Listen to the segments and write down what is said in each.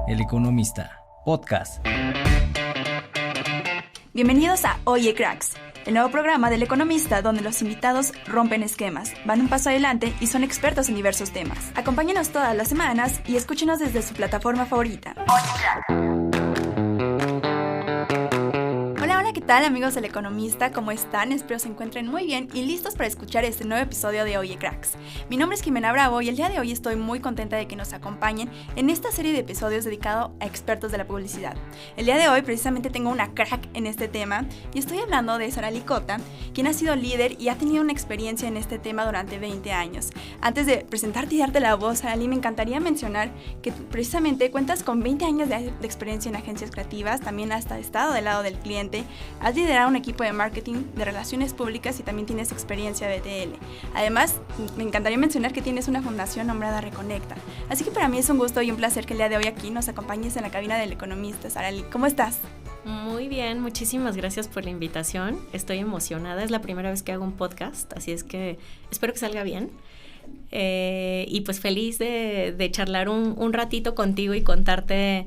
El Economista, podcast. Bienvenidos a Oye Cracks, el nuevo programa del Economista donde los invitados rompen esquemas, van un paso adelante y son expertos en diversos temas. Acompáñenos todas las semanas y escúchenos desde su plataforma favorita. Oye Cracks. Hola, ¿qué tal amigos del Economista? ¿Cómo están? Espero se encuentren muy bien y listos para escuchar este nuevo episodio de Oye Cracks. Mi nombre es Jimena Bravo y el día de hoy estoy muy contenta de que nos acompañen en esta serie de episodios dedicado a expertos de la publicidad. El día de hoy precisamente tengo una crack en este tema y estoy hablando de Sara Licota, quien ha sido líder y ha tenido una experiencia en este tema durante 20 años. Antes de presentarte y darte la voz, Sarali, me encantaría mencionar que precisamente cuentas con 20 años de experiencia en agencias creativas, también has estado del lado del cliente. Has liderado un equipo de marketing, de relaciones públicas y también tienes experiencia de BTL. Además, me encantaría mencionar que tienes una fundación nombrada Reconecta. Así que para mí es un gusto y un placer que el día de hoy aquí nos acompañes en la cabina del Economista. Sarali, ¿cómo estás? Muy bien, muchísimas gracias por la invitación. Estoy emocionada, es la primera vez que hago un podcast, así es que espero que salga bien. Y pues feliz de charlar un ratito contigo y contarte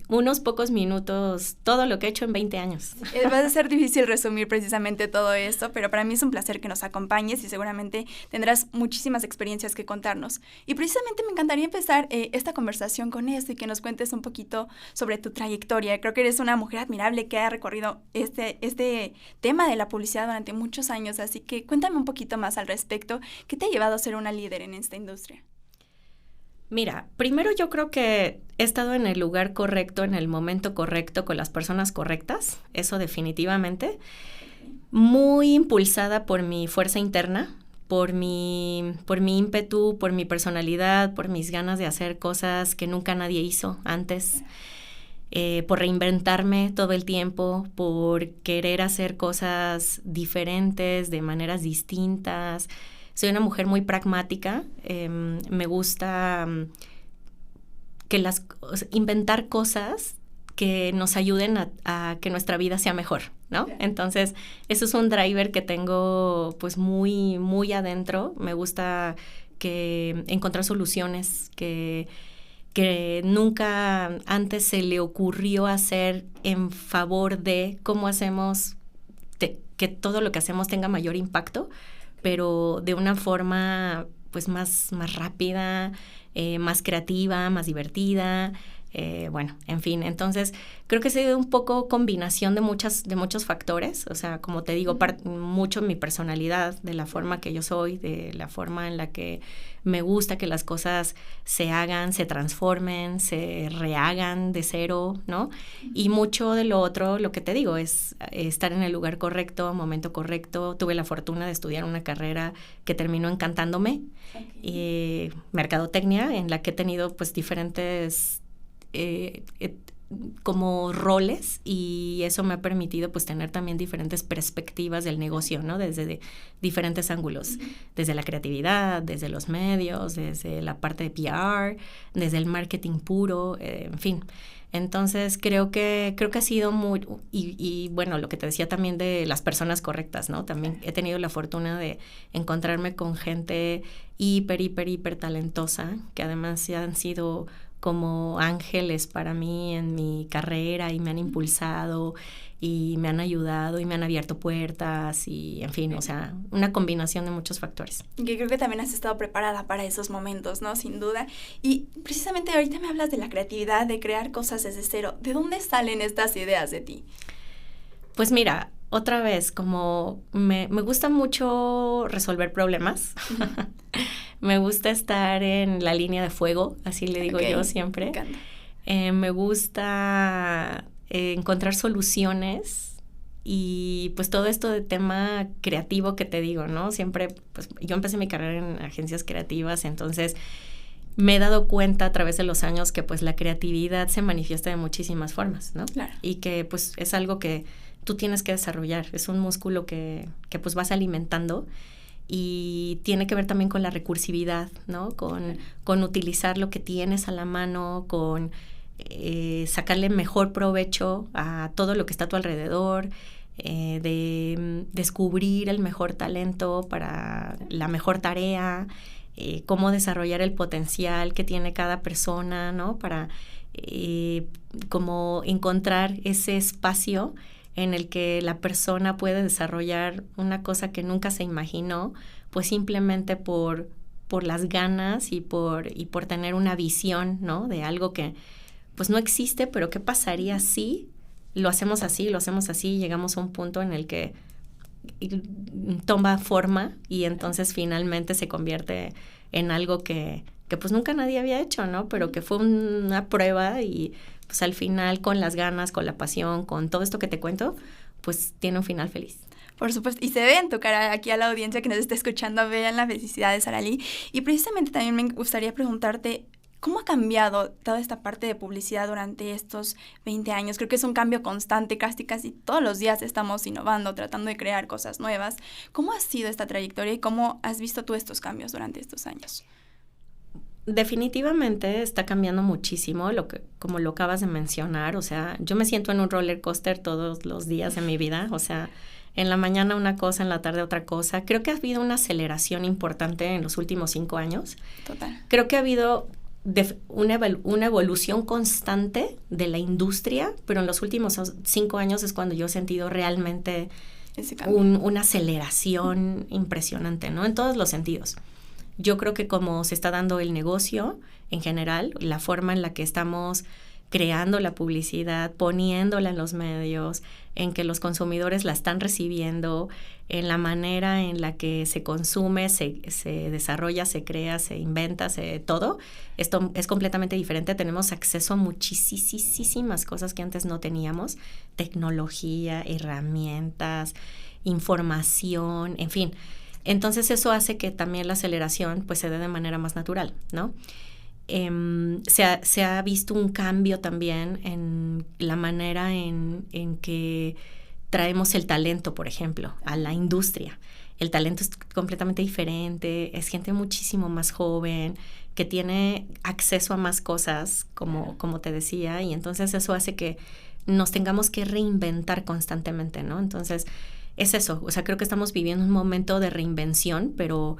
unos pocos minutos todo lo que he hecho en 20 años. Va a ser difícil resumir precisamente todo esto, pero para mí es un placer que nos acompañes y seguramente tendrás muchísimas experiencias que contarnos. Y precisamente me encantaría empezar esta conversación con esto y que nos cuentes un poquito sobre tu trayectoria. Creo que eres una mujer admirable que ha recorrido este tema de la publicidad durante muchos años, así que cuéntame un poquito más al respecto. ¿Qué te ha llevado a ser una líder en esta industria? Mira, primero yo creo que he estado en el lugar correcto, en el momento correcto, con las personas correctas, eso definitivamente. Muy impulsada por mi fuerza interna, por mi ímpetu, por mi personalidad, por mis ganas de hacer cosas que nunca nadie hizo antes, por reinventarme todo el tiempo, por querer hacer cosas diferentes, de maneras distintas. Soy una mujer muy pragmática, me gusta inventar cosas que nos ayuden a que nuestra vida sea mejor, ¿no? Entonces, eso es un driver que tengo pues muy, muy adentro. Me gusta encontrar soluciones que nunca antes se le ocurrió hacer en favor de cómo hacemos que todo lo que hacemos tenga mayor impacto, pero de una forma pues más rápida, más creativa, más divertida, bueno, en fin. Entonces, creo que ha sido un poco combinación de muchos factores, o sea, como te digo, mucho mi personalidad, de la forma que yo soy, de la forma en la que me gusta que las cosas se hagan, se transformen, se rehagan de cero, ¿no? Y mucho de lo otro, lo que te digo, es estar en el lugar correcto, momento correcto. Tuve la fortuna de estudiar una carrera que terminó encantándome, mercadotecnia, en la que he tenido pues diferentes como roles, y eso me ha permitido pues tener también diferentes perspectivas del negocio, ¿no? Desde diferentes ángulos, desde la creatividad, desde los medios, desde la parte de PR, desde el marketing puro, en fin. Entonces creo que ha sido muy, y bueno, lo que te decía también de las personas correctas, ¿no? También he tenido la fortuna de encontrarme con gente hiper talentosa, que además ya han sido como ángeles para mí en mi carrera y me han impulsado y me han ayudado y me han abierto puertas y, en fin, o sea, una combinación de muchos factores. Que creo que también has estado preparada para esos momentos, ¿no? Sin duda. Y precisamente ahorita me hablas de la creatividad, de crear cosas desde cero. ¿De dónde salen estas ideas de ti? Pues mira, otra vez, como me gusta mucho resolver problemas. Me gusta estar en la línea de fuego, así le digo yo siempre. Me gusta encontrar soluciones y pues todo esto de tema creativo que te digo, ¿no? Siempre, pues yo empecé mi carrera en agencias creativas, entonces me he dado cuenta a través de los años que pues la creatividad se manifiesta de muchísimas formas, ¿no? Claro. Y que pues es algo que tú tienes que desarrollar, es un músculo que pues vas alimentando. Y tiene que ver también con la recursividad, ¿no? Con utilizar lo que tienes a la mano, con sacarle mejor provecho a todo lo que está a tu alrededor, de descubrir el mejor talento para la mejor tarea, cómo desarrollar el potencial que tiene cada persona, ¿no? Para como encontrar ese espacio en el que la persona puede desarrollar una cosa que nunca se imaginó, pues simplemente por las ganas y por tener una visión, ¿no? De algo que pues no existe, pero ¿qué pasaría si lo hacemos así, y llegamos a un punto en el que toma forma y entonces finalmente se convierte en algo que pues nunca nadie había hecho, ¿no? Pero que fue una prueba y pues al final con las ganas, con la pasión, con todo esto que te cuento, pues tiene un final feliz. Por supuesto, y se ve en tu cara aquí a la audiencia que nos está escuchando, vean la felicidad de Saraly. Y precisamente también me gustaría preguntarte, ¿cómo ha cambiado toda esta parte de publicidad durante estos 20 años? Creo que es un cambio constante, casi todos los días estamos innovando, tratando de crear cosas nuevas. ¿Cómo ha sido esta trayectoria y cómo has visto tú estos cambios durante estos años? Definitivamente está cambiando muchísimo, como lo acabas de mencionar. O sea, yo me siento en un roller coaster todos los días de mi vida. O sea, en la mañana una cosa, en la tarde otra cosa. Creo que ha habido una aceleración importante en los últimos 5 años. Total. Creo que ha habido una evolución constante de la industria, pero en los últimos 5 años es cuando yo he sentido realmente una aceleración impresionante, ¿no? En todos los sentidos. Yo creo que como se está dando el negocio en general, la forma en la que estamos creando la publicidad, poniéndola en los medios, en que los consumidores la están recibiendo, en la manera en la que se consume, se desarrolla, se crea, se inventa, todo. Esto es completamente diferente. Tenemos acceso a muchísimas cosas que antes no teníamos. Tecnología, herramientas, información, en fin. Entonces eso hace que también la aceleración pues se dé de manera más natural, ¿no? Se ha visto un cambio también en la manera en que traemos el talento, por ejemplo, a la industria. El talento es completamente diferente, es gente muchísimo más joven, que tiene acceso a más cosas, como te decía, y entonces eso hace que nos tengamos que reinventar constantemente, ¿no? Entonces, es eso, o sea, creo que estamos viviendo un momento de reinvención, pero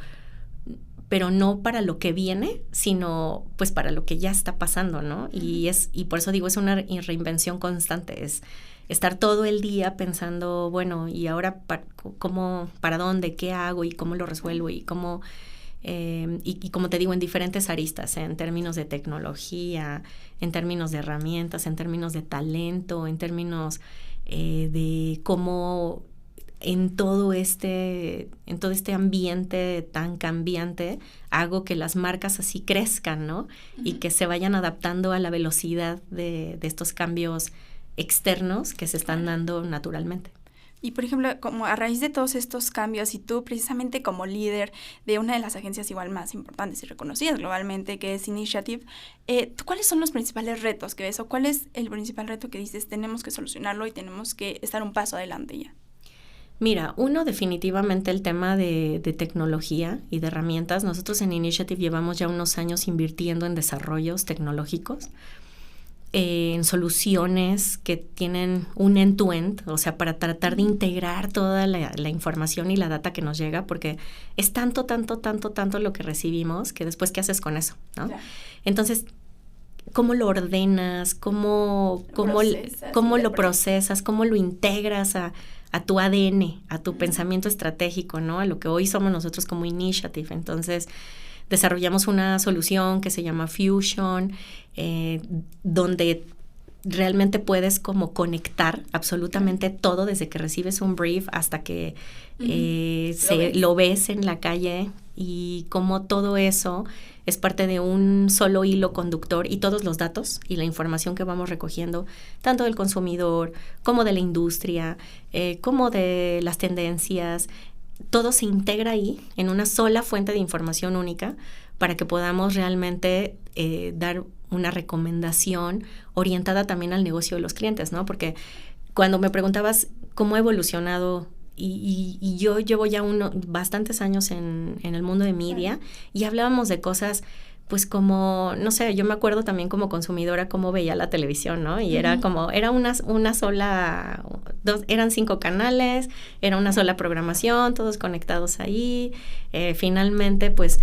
no para lo que viene, sino pues para lo que ya está pasando, ¿no? Y por eso digo, es una reinvención constante, es estar todo el día pensando, bueno, ¿y ahora para dónde? ¿Qué hago? ¿Y cómo lo resuelvo? Y cómo, y como te digo, en diferentes aristas, en términos de tecnología, en términos de herramientas, en términos de talento, en términos de cómo en todo este ambiente tan cambiante hago que las marcas así crezcan, ¿no? Uh-huh. Y que se vayan adaptando a la velocidad de estos cambios externos que se están dando naturalmente. Y, por ejemplo, como a raíz de todos estos cambios, y tú precisamente como líder de una de las agencias igual más importantes y reconocidas globalmente, que es Initiative, ¿cuáles son los principales retos que ves? ¿O cuál es el principal reto que dices, tenemos que solucionarlo y tenemos que estar un paso adelante ya? Mira, uno definitivamente el tema de tecnología y de herramientas. Nosotros en Initiative llevamos ya unos años invirtiendo en desarrollos tecnológicos, en soluciones que tienen un end-to-end, o sea, para tratar de integrar toda la información y la data que nos llega, porque es tanto lo que recibimos que después, ¿qué haces con eso? ¿No? Claro. Entonces, ¿cómo lo ordenas? ¿Cómo lo procesas? ¿Cómo lo integras a tu ADN, a tu pensamiento estratégico, ¿no? A lo que hoy somos nosotros como Initiative. Entonces, desarrollamos una solución que se llama Fusion, donde realmente puedes como conectar absolutamente todo desde que recibes un brief hasta que lo ves en la calle, y cómo todo eso es parte de un solo hilo conductor, y todos los datos y la información que vamos recogiendo, tanto del consumidor como de la industria, como de las tendencias, todo se integra ahí en una sola fuente de información única para que podamos realmente dar una recomendación orientada también al negocio de los clientes, ¿no? Porque cuando me preguntabas cómo ha evolucionado, y yo llevo ya bastantes años en el mundo de media, y hablábamos de cosas pues como, no sé, yo me acuerdo también como consumidora cómo veía la televisión, ¿no? Y era como, era una sola, eran 5 canales, era una sola programación, todos conectados ahí. Finalmente, pues,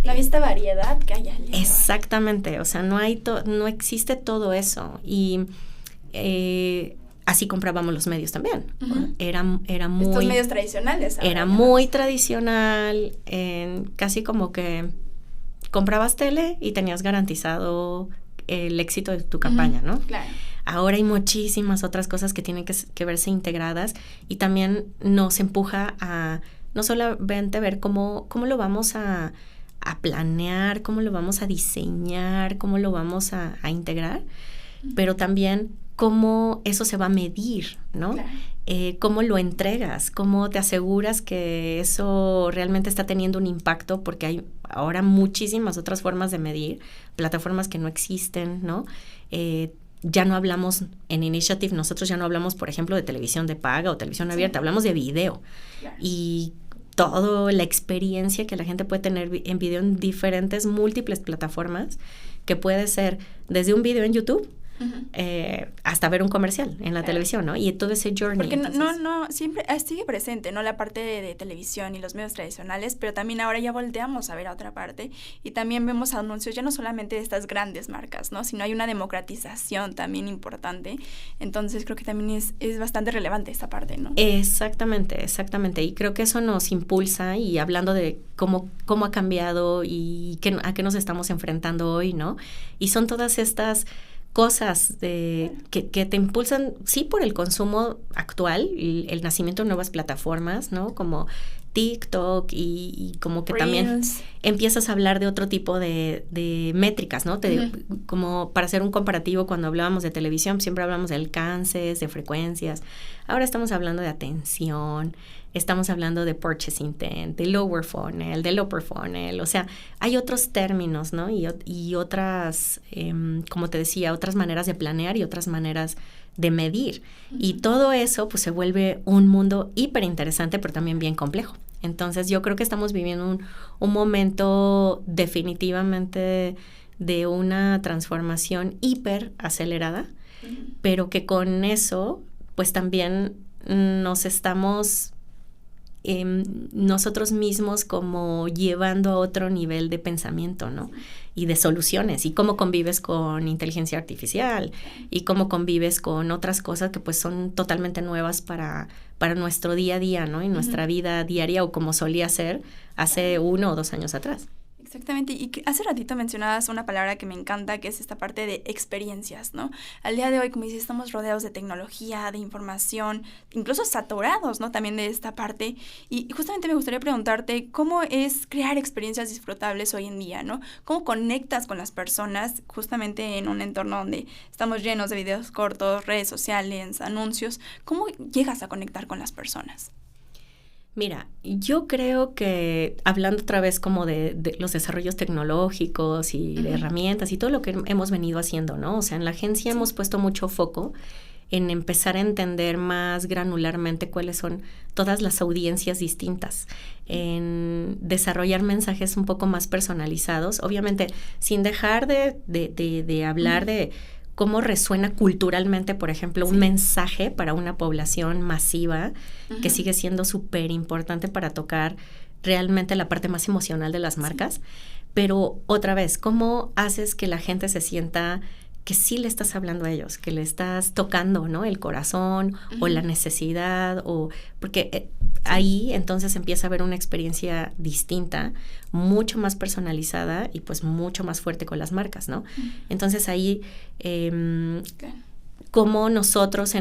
No hay esta variedad que hay allí. Exactamente, o sea, no existe todo eso. Y así comprábamos los medios también. Uh-huh. Era muy... Estos medios tradicionales. Era muy tradicional, casi como que comprabas tele y tenías garantizado el éxito de tu campaña, ¿no? Claro. Ahora hay muchísimas otras cosas que tienen que verse integradas y también nos empuja a no solamente ver cómo lo vamos a planear, cómo lo vamos a diseñar, cómo lo vamos a integrar, pero también cómo eso se va a medir, ¿no? Claro. Cómo lo entregas, cómo te aseguras que eso realmente está teniendo un impacto, porque hay ahora muchísimas otras formas de medir, plataformas que no existen, ¿no? Ya no hablamos en Initiative, nosotros ya no hablamos, por ejemplo, de televisión de paga o televisión abierta, hablamos de video. Claro. Y toda la experiencia que la gente puede tener en video en diferentes, múltiples plataformas, que puede ser desde un video en YouTube, hasta ver un comercial en la televisión, ¿no? Y todo ese journey. Porque no, siempre sigue presente, ¿no? La parte de televisión y los medios tradicionales, pero también ahora ya volteamos a ver a otra parte y también vemos anuncios ya no solamente de estas grandes marcas, ¿no? Sino hay una democratización también importante. Entonces creo que también es bastante relevante esta parte, ¿no? Exactamente. Y creo que eso nos impulsa, y hablando de cómo ha cambiado y a qué nos estamos enfrentando hoy, ¿no? Y son todas estas cosas que te impulsan, sí, por el consumo actual, el nacimiento de nuevas plataformas, ¿no? Como TikTok y como que Reels. También empiezas a hablar de otro tipo de métricas, ¿no? Como para hacer un comparativo, cuando hablábamos de televisión, siempre hablamos de alcances, de frecuencias. Ahora estamos hablando de atención, estamos hablando de purchase intent, de lower funnel, de upper funnel. O sea, hay otros términos, ¿no? Y otras, como te decía, otras maneras de planear y otras maneras de medir. Y todo eso, pues, se vuelve un mundo hiper interesante, pero también bien complejo. Entonces, yo creo que estamos viviendo un momento definitivamente de una transformación hiper acelerada, pero que con eso, pues, también nos estamos nosotros mismos como llevando a otro nivel de pensamiento, ¿no? Y de soluciones, y cómo convives con inteligencia artificial, y cómo convives con otras cosas que pues son totalmente nuevas para nuestro día a día, ¿no? Y nuestra vida diaria, o como solía ser hace 1 o 2 años atrás. Exactamente, y hace ratito mencionabas una palabra que me encanta, que es esta parte de experiencias, ¿no? Al día de hoy, como dices, estamos rodeados de tecnología, de información, incluso saturados, ¿no? También de esta parte, y justamente me gustaría preguntarte, ¿cómo es crear experiencias disfrutables hoy en día, ¿no? ¿Cómo conectas con las personas justamente en un entorno donde estamos llenos de videos cortos, redes sociales, anuncios? ¿Cómo llegas a conectar con las personas? Mira, yo creo que hablando otra vez como de los desarrollos tecnológicos y de herramientas y todo lo que hemos venido haciendo, ¿no? O sea, en la agencia hemos puesto mucho foco en empezar a entender más granularmente cuáles son todas las audiencias distintas, en desarrollar mensajes un poco más personalizados, obviamente sin dejar de hablar de cómo resuena culturalmente, por ejemplo, un mensaje para una población masiva, que sigue siendo súper importante para tocar realmente la parte más emocional de las marcas. Pero otra vez, ¿cómo haces que la gente se sienta que sí le estás hablando a ellos, que le estás tocando, ¿no? El corazón o la necesidad, porque ahí entonces empieza a haber una experiencia distinta, mucho más personalizada y pues mucho más fuerte con las marcas, ¿no? Entonces ahí, como nosotros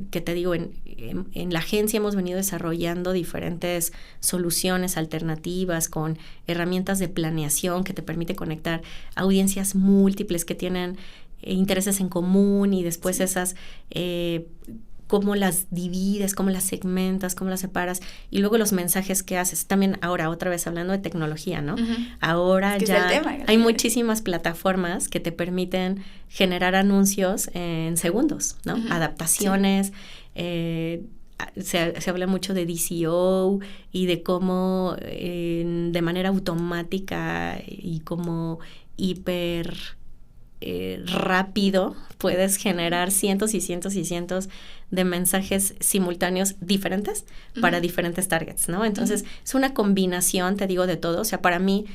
que te digo, en la agencia hemos venido desarrollando diferentes soluciones alternativas con herramientas de planeación que te permite conectar audiencias múltiples que tienen intereses en común, y después esas, cómo las divides, cómo las segmentas, cómo las separas, y luego los mensajes que haces. También ahora, otra vez hablando de tecnología, ¿no? Ahora es que ya hay muchísimas plataformas que te permiten generar anuncios en segundos, ¿no? Adaptaciones, se habla mucho de DCO y de cómo de manera automática y como hiper rápido puedes generar cientos y cientos y cientos de mensajes simultáneos diferentes para diferentes targets, ¿no? Entonces es una combinación, te digo, de todo. O sea, para mí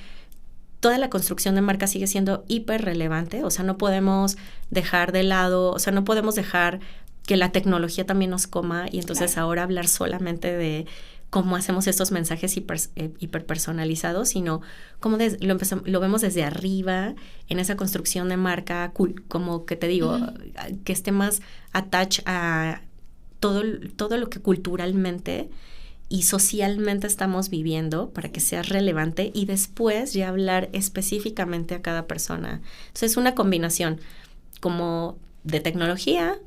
toda la construcción de marca sigue siendo hiper relevante, o sea, no podemos dejar de lado, o sea, no podemos dejar que la tecnología también nos coma y entonces ahora hablar solamente de cómo hacemos estos mensajes hiperpersonalizados, sino cómo lo vemos desde arriba en esa construcción de marca, como que te digo, que esté más attached a todo lo que culturalmente y socialmente estamos viviendo para que sea relevante y después ya hablar específicamente a cada persona. Entonces es una combinación como de tecnología,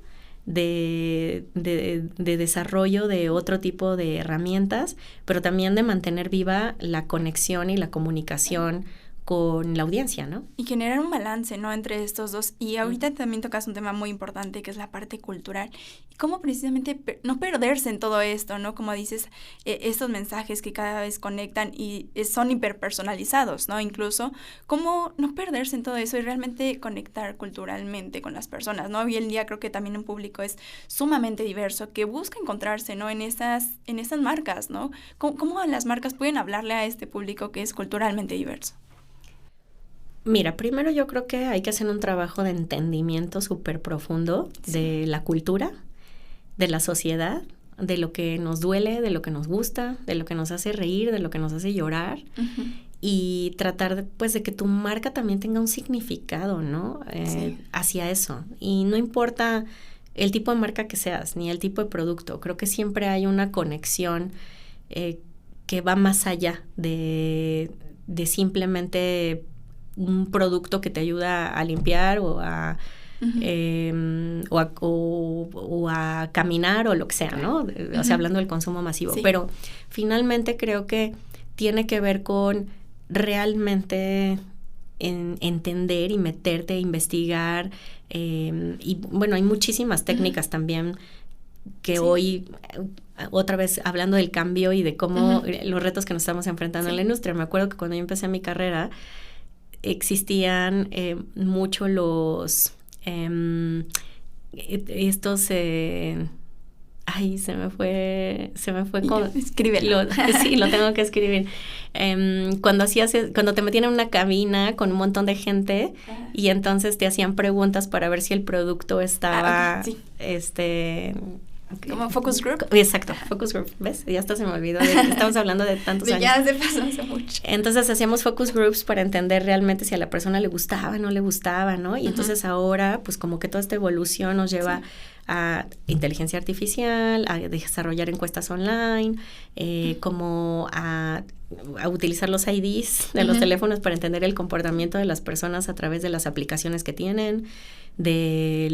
de desarrollo de otro tipo de herramientas, pero también de mantener viva la conexión y la comunicación con la audiencia, ¿no? Y generar un balance, ¿no?, entre estos dos. Y ahorita también tocas un tema muy importante, que es la parte cultural. Y cómo precisamente no perderse en todo esto, ¿no? Como dices, estos mensajes que cada vez conectan y son hiperpersonalizados, ¿no? Incluso, cómo no perderse en todo eso y realmente conectar culturalmente con las personas, ¿no? Hoy en día creo que también un público es sumamente diverso, que busca encontrarse, ¿no?, en estas marcas, ¿no? ¿Cómo las marcas pueden hablarle a este público que es culturalmente diverso? Mira, primero yo creo que hay que hacer un trabajo de entendimiento súper profundo de la cultura, de la sociedad, de lo que nos duele, de lo que nos gusta, de lo que nos hace reír, de lo que nos hace llorar, y tratar pues de que tu marca también tenga un significado, ¿no? Hacia eso. Y no importa el tipo de marca que seas, ni el tipo de producto, creo que siempre hay una conexión que va más allá de simplemente un producto que te ayuda a limpiar o a caminar o lo que sea, ¿no? O sea, hablando del consumo masivo. Sí. Pero finalmente creo que tiene que ver con realmente entender y meterte a investigar. Y bueno, hay muchísimas técnicas también que hoy, otra vez hablando del cambio y de cómo los retos que nos estamos enfrentando en la industria. Me acuerdo que cuando yo empecé mi carrera, existían mucho los estos ay, se me fue con escríbelo. Sí, lo tengo que escribir. Cuando te metían en una cabina con un montón de gente y entonces te hacían preguntas para ver si el producto estaba ¿como focus group? Exacto, focus group, ¿ves? Ya hasta se me olvidó, estamos hablando de tantos años. Ya se pasó hace mucho. Entonces hacíamos focus groups para entender realmente si a la persona le gustaba, no le gustaba, ¿no? Y entonces ahora, pues como que toda esta evolución nos lleva a inteligencia artificial, a desarrollar encuestas online, como a utilizar los IDs de los teléfonos para entender el comportamiento de las personas a través de las aplicaciones que tienen, de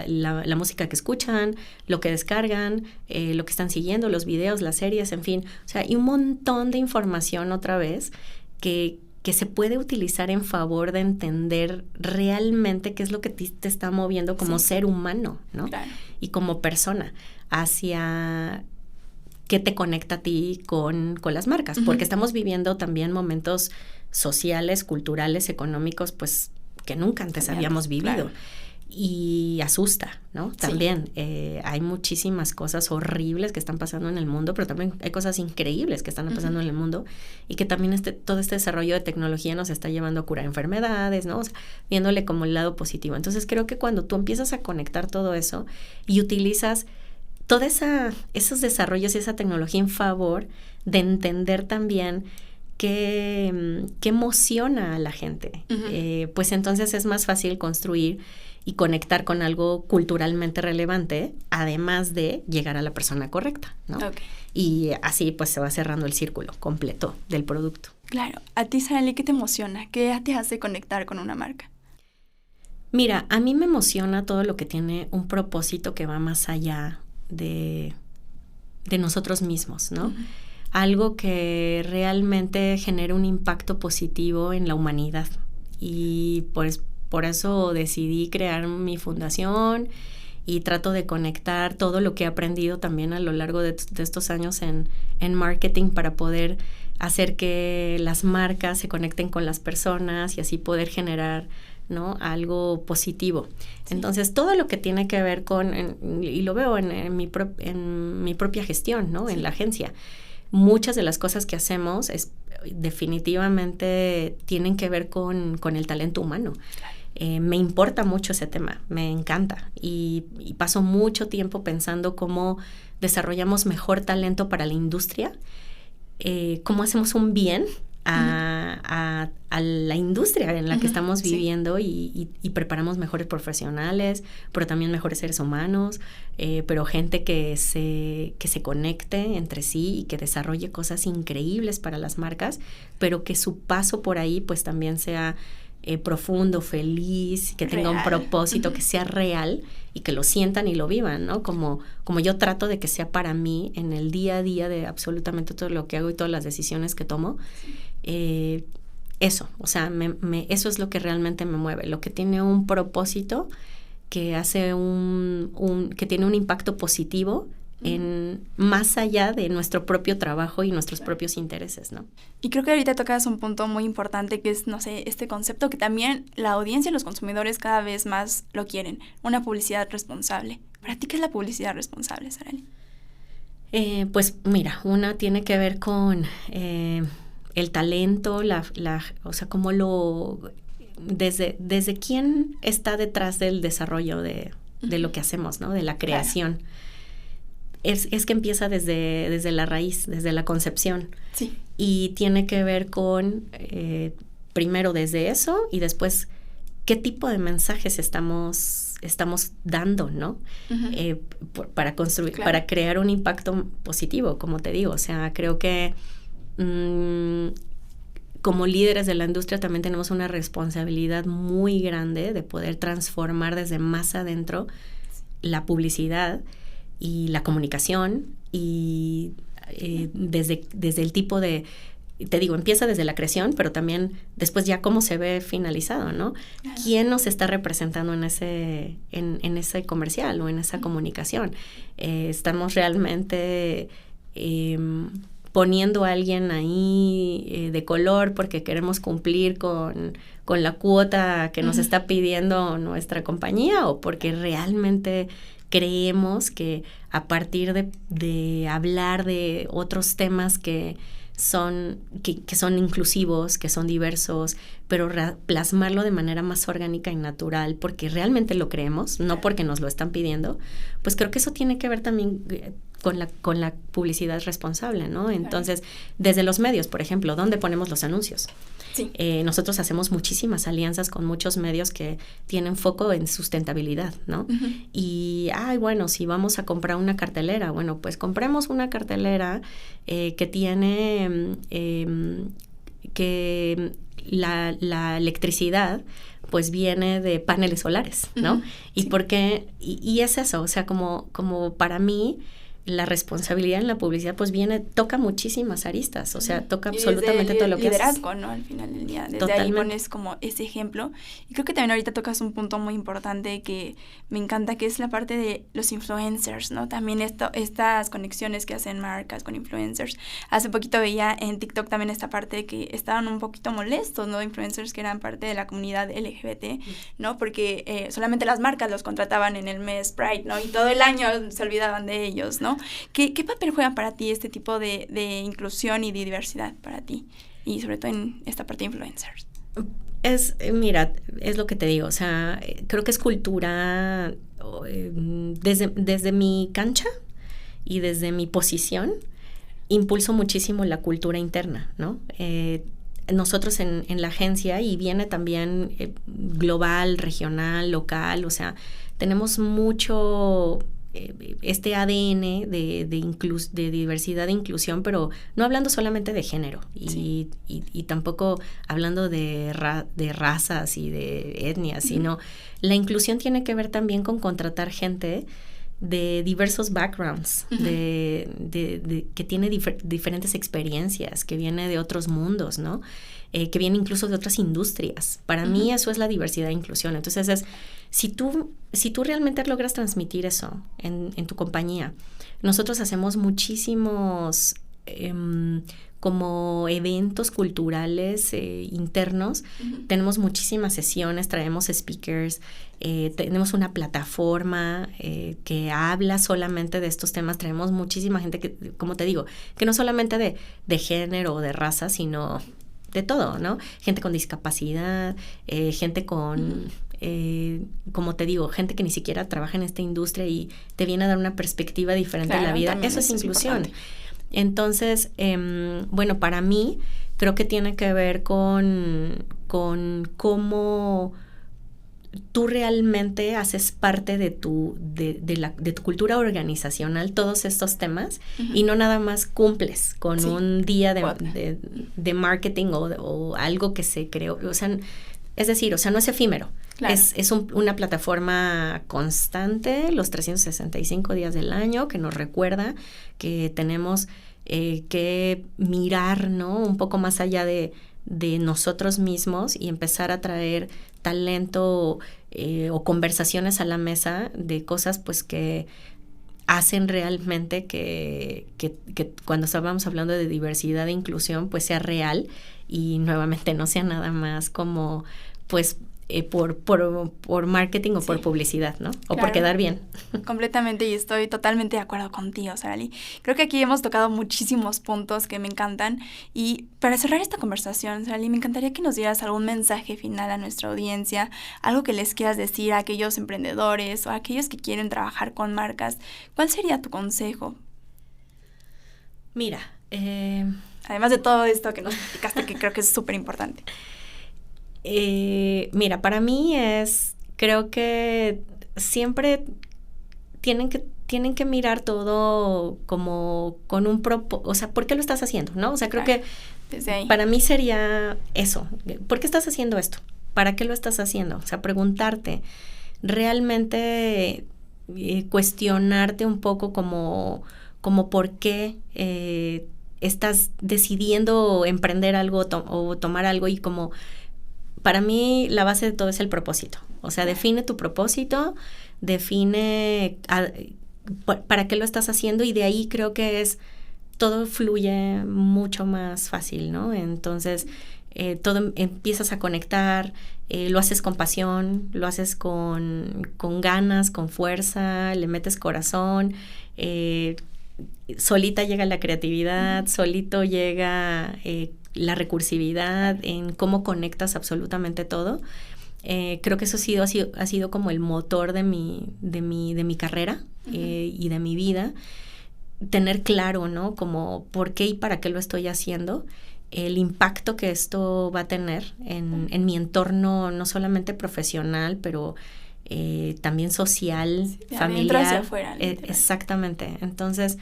la música que escuchan, lo que descargan, lo que están siguiendo, los videos, las series, en fin. O sea, hay un montón de información otra vez que se puede utilizar en favor de entender realmente qué es lo que te está moviendo como ser humano, ¿no? Claro. Y como persona hacia qué te conecta a ti con las marcas, porque estamos viviendo también momentos sociales, culturales, económicos, pues que nunca antes habíamos vivido. Claro. Y asusta, ¿no? También hay muchísimas cosas horribles que están pasando en el mundo, pero también hay cosas increíbles que están pasando en el mundo y que también todo este desarrollo de tecnología nos está llevando a curar enfermedades, ¿no? O sea, viéndole como el lado positivo. Entonces creo que cuando tú empiezas a conectar todo eso y utilizas toda esos desarrollos y esa tecnología en favor de entender también qué emociona a la gente, pues entonces es más fácil construir y conectar con algo culturalmente relevante, además de llegar a la persona correcta, ¿no? Okay. Y así pues se va cerrando el círculo completo del producto. Claro. A ti, Saralee, ¿qué te emociona? ¿Qué te hace conectar con una marca? Mira, a mí me emociona todo lo que tiene un propósito que va más allá de nosotros mismos, ¿no? Algo que realmente genere un impacto positivo en la humanidad. Y pues por eso decidí crear mi fundación y trato de conectar todo lo que he aprendido también a lo largo de estos años en marketing para poder hacer que las marcas se conecten con las personas y así poder generar, ¿no?, algo positivo. Sí. Entonces, todo lo que tiene que ver y lo veo en mi propia gestión, ¿no?, en la agencia. Muchas de las cosas que hacemos definitivamente tienen que ver con el talento humano. Me importa mucho ese tema, me encanta y paso mucho tiempo pensando cómo desarrollamos mejor talento para la industria, cómo hacemos un bien a la industria en la que estamos viviendo y preparamos mejores profesionales, pero también mejores seres humanos, pero gente que se conecte entre sí y que desarrolle cosas increíbles para las marcas, pero que su paso por ahí pues también sea profundo, feliz, que tenga un propósito, que sea real y que lo sientan y lo vivan, ¿no? Como yo trato de que sea para mí en el día a día de absolutamente todo lo que hago y todas las decisiones que tomo. Eso, o sea, eso es lo que realmente me mueve, lo que tiene un propósito que hace que tiene un impacto positivo más allá de nuestro propio trabajo y nuestros propios intereses, ¿no? Y creo que ahorita tocas un punto muy importante que es, no sé, este concepto que también la audiencia y los consumidores cada vez más lo quieren, una publicidad responsable. ¿Para ti qué es la publicidad responsable, Sarali? Pues mira, una tiene que ver con el talento, o sea, cómo desde quién está detrás del desarrollo de lo que hacemos, ¿no? De la creación. Claro. Es que empieza desde la raíz, desde la concepción. Sí. Y tiene que ver con, primero desde eso y después qué tipo de mensajes estamos dando, ¿no? Para construir, para crear un impacto positivo, como te digo. O sea, creo que como líderes de la industria también tenemos una responsabilidad muy grande de poder transformar desde más adentro la publicidad y la comunicación y desde el tipo de, te digo, empieza desde la creación, pero también después ya cómo se ve finalizado, ¿no? Claro. ¿Quién nos está representando en ese comercial o en esa comunicación? Estamos realmente poniendo a alguien ahí de color porque queremos cumplir con la cuota que nos está pidiendo nuestra compañía o porque realmente creemos que a partir de hablar de otros temas que son inclusivos, que son diversos, pero plasmarlo de manera más orgánica y natural, porque realmente lo creemos, no porque nos lo están pidiendo, pues creo que eso tiene que ver también con la publicidad responsable, ¿no? Entonces, desde los medios, por ejemplo, ¿dónde ponemos los anuncios? Sí. Nosotros hacemos muchísimas alianzas con muchos medios que tienen foco en sustentabilidad, ¿no? Y, bueno, si vamos a comprar una cartelera, bueno, pues compremos una cartelera que tiene que la electricidad pues viene de paneles solares, ¿no? Y porque, y es eso, o sea, como para mí, la responsabilidad en la publicidad pues toca muchísimas aristas, o sea, toca absolutamente todo lo que haces. Liderazgo, ¿no? Al final del día, desde Totalmente. Ahí pones como ese ejemplo. Y creo que también ahorita tocas un punto muy importante que me encanta, que es la parte de los influencers, ¿no? También estas conexiones que hacen marcas con influencers. Hace poquito veía en TikTok también esta parte de que estaban un poquito molestos, ¿no? Influencers que eran parte de la comunidad LGBT, ¿no? Porque solamente las marcas los contrataban en el mes Pride, ¿no? Y todo el año se olvidaban de ellos, ¿no? ¿Qué papel juega para ti este tipo de inclusión y de diversidad para ti? Y sobre todo en esta parte de influencers. Mira, es lo que te digo, o sea, creo que es cultura desde mi cancha y desde mi posición, impulso muchísimo la cultura interna, ¿no? Nosotros en la agencia, y viene también global, regional, local, o sea, tenemos mucho este ADN de diversidad e inclusión, pero no hablando solamente de género y tampoco hablando de razas y de etnias, sino la inclusión tiene que ver también con contratar gente de diversos backgrounds, que tiene diferentes experiencias, que viene de otros mundos, ¿no? Que viene incluso de otras industrias. Para mí eso es la diversidad e inclusión. Entonces si tú realmente logras transmitir eso en tu compañía, nosotros hacemos muchísimos como eventos culturales internos. Tenemos muchísimas sesiones, traemos speakers, tenemos una plataforma que habla solamente de estos temas. Traemos muchísima gente que, como te digo, que no solamente de género o de raza, sino de todo, ¿no? Gente con discapacidad, gente con, como te digo, gente que ni siquiera trabaja en esta industria y te viene a dar una perspectiva diferente de la vida. Eso es inclusión. Entonces, bueno, para mí creo que tiene que ver con cómo tú realmente haces parte de tu cultura organizacional todos estos temas y no nada más cumples con un día de marketing o algo que se creó. O sea, es decir, o sea, no es efímero. Claro. Es una plataforma constante los 365 días del año que nos recuerda que tenemos que mirar, ¿no? Un poco más allá de nosotros mismos y empezar a traer talento o conversaciones a la mesa de cosas pues que hacen realmente que cuando estábamos hablando de diversidad e inclusión pues sea real y nuevamente no sea nada más como pues por marketing o por publicidad, ¿no? O por quedar bien. Completamente, y estoy totalmente de acuerdo contigo, Sarali. Creo que aquí hemos tocado muchísimos puntos que me encantan. Y para cerrar esta conversación, Sarali, me encantaría que nos dieras algún mensaje final a nuestra audiencia, algo que les quieras decir a aquellos emprendedores o a aquellos que quieren trabajar con marcas. ¿Cuál sería tu consejo? Mira, además de todo esto que nos explicaste, que creo que es súper importante. Mira, para mí creo que siempre tienen que mirar todo como con un propósito, o sea, ¿por qué lo estás haciendo, no? O sea, creo que para mí sería eso, ¿por qué estás haciendo esto? ¿Para qué lo estás haciendo? O sea, preguntarte, realmente cuestionarte un poco como por qué estás decidiendo emprender algo o tomar algo y como... Para mí la base de todo es el propósito. O sea, define tu propósito, define para qué lo estás haciendo y de ahí creo que todo fluye mucho más fácil, ¿no? Entonces, todo empiezas a conectar, lo haces con pasión, lo haces con ganas, con fuerza, le metes corazón, solita llega la creatividad, solito llega... la recursividad, en cómo conectas absolutamente todo. Creo que eso ha sido como el motor de mi carrera y de mi vida. Tener claro, ¿no? Como por qué y para qué lo estoy haciendo, el impacto que esto va a tener en mi entorno, no solamente profesional, pero también social, familiar. Hacia afuera, exactamente. Entonces,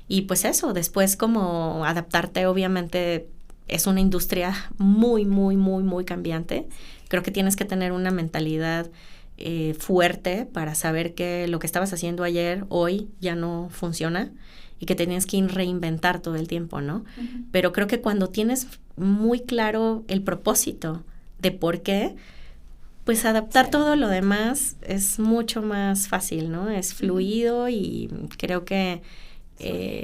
y pues eso, después como adaptarte, obviamente, es una industria muy, muy, muy, muy cambiante. Creo que tienes que tener una mentalidad fuerte para saber que lo que estabas haciendo ayer, hoy, ya no funciona y que tenías que reinventar todo el tiempo, ¿no? Uh-huh. Pero creo que cuando tienes muy claro el propósito de por qué, pues adaptar todo lo demás es mucho más fácil, ¿no? Es fluido y creo que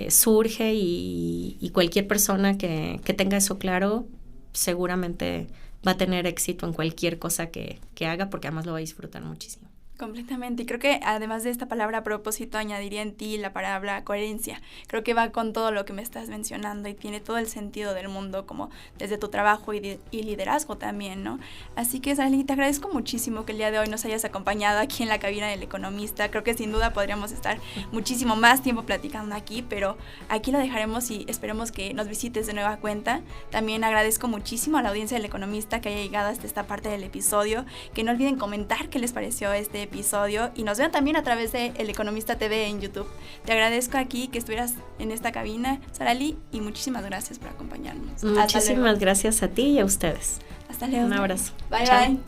surge y cualquier persona que tenga eso claro seguramente va a tener éxito en cualquier cosa que haga porque además lo va a disfrutar muchísimo. Completamente, y creo que además de esta palabra propósito añadiría en ti la palabra coherencia. Creo que va con todo lo que me estás mencionando y tiene todo el sentido del mundo, como desde tu trabajo y liderazgo también, ¿no? Así que, Sarali, te agradezco muchísimo que el día de hoy nos hayas acompañado aquí en la cabina del Economista. Creo que sin duda podríamos estar muchísimo más tiempo platicando aquí, pero aquí lo dejaremos y esperemos que nos visites de nueva cuenta. También agradezco muchísimo a la audiencia del Economista que haya llegado hasta esta parte del episodio, que no olviden comentar qué les pareció este episodio y nos vean también a través de El Economista TV en YouTube. Te agradezco aquí que estuvieras en esta cabina, Sarali, y muchísimas gracias por acompañarnos. Muchísimas gracias a ti y a ustedes. Hasta luego. Un abrazo. Bye. Chao. Bye.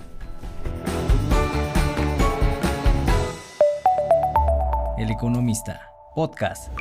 El Economista, podcast.